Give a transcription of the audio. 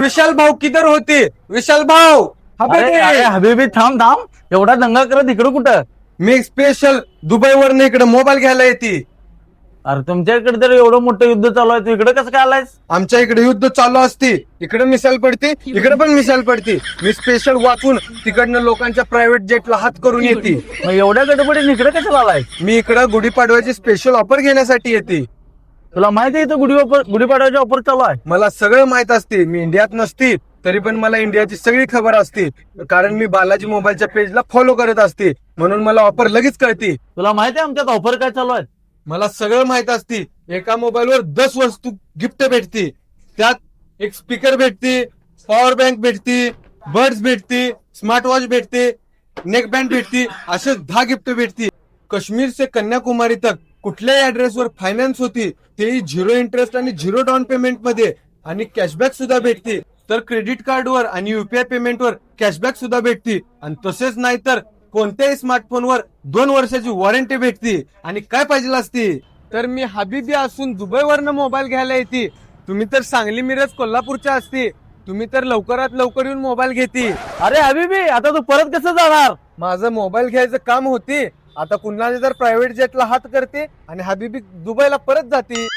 विशाल भाऊ किधर होते? विशाल भाऊ अरे हबीबी थांब थांब, एवढा दंगा करत इकडं कुठं? मी स्पेशल दुबईवरनं इकडे मोबाईल घ्यायला येते. अरे तुमच्याकडे तर एवढं मोठं युद्ध चालू आहे, तू इकडे कसं काय आलायस? आमच्या इकडे युद्ध चालू असते, इकडे मिसाईल पडते, इकडे पण मिसाईल पडते. मी स्पेशल वाचून तिकडनं लोकांच्या प्रायव्हेट जेटला हात करून येते. मग एवढ्या गडबडीने इकडे कसं आलाय? मी इकडं गुढीपाडव्याची स्पेशल ऑफर घेण्यासाठी येते. तुला माहिती आहे इथं गुढीपाडव्याची ऑफर चालू आहे? मला सगळं माहित असते. मी इंडियात नसते तरी पण मला इंडियाची सगळी खबर असते, कारण मी बालाजी मोबाईलच्या पेजला फॉलो करत असते, म्हणून मला ऑफर लगेच कळते. तुला माहिती आहे आमच्यात ऑफर काय चालू आहे? मला सगळं माहित असते. एका मोबाईलवर 10 वस्तू गिफ्ट भेटते. त्यात एक स्पीकर भेटते, पॉवर बँक भेटते, बर्ड्स भेटते, स्मार्ट वॉच भेटते, नेक बँड भेटते, असे 10 गिफ्ट भेटते. काश्मीर से कन्याकुमारी तक कुठल्याही ऍड्रेसवर फायनान्स होती, तेही 0 इंटरेस्ट आणि 0 डाऊन पेमेंट मध्ये, आणि कॅशबॅक सुद्धा भेटते. तर क्रेडिट कार्डवर आणि युपीआय पेमेंटवर कॅशबॅक सुद्धा भेटते. आणि तसेच नाही तर कोणत्याही स्मार्टफोनवर 2 वर्षाची वॉरंटी भेटते. आणि काय पाहिजे असते तर मी हबीबी असून दुबईवरनं मोबाईल घ्यायला येते. तुम्ही तर सांगली मिरज कोल्हापूरच्या असते, तुम्ही तर लवकरात लवकर येऊन मोबाईल घेते. अरे हबीबी, आता तू परत कसं जाणार? माझं मोबाईल घ्यायचं काम होते, आता पुन्हा तर प्रायव्हेट जेटला हात करते आणि हबीबी दुबईला परत जाते.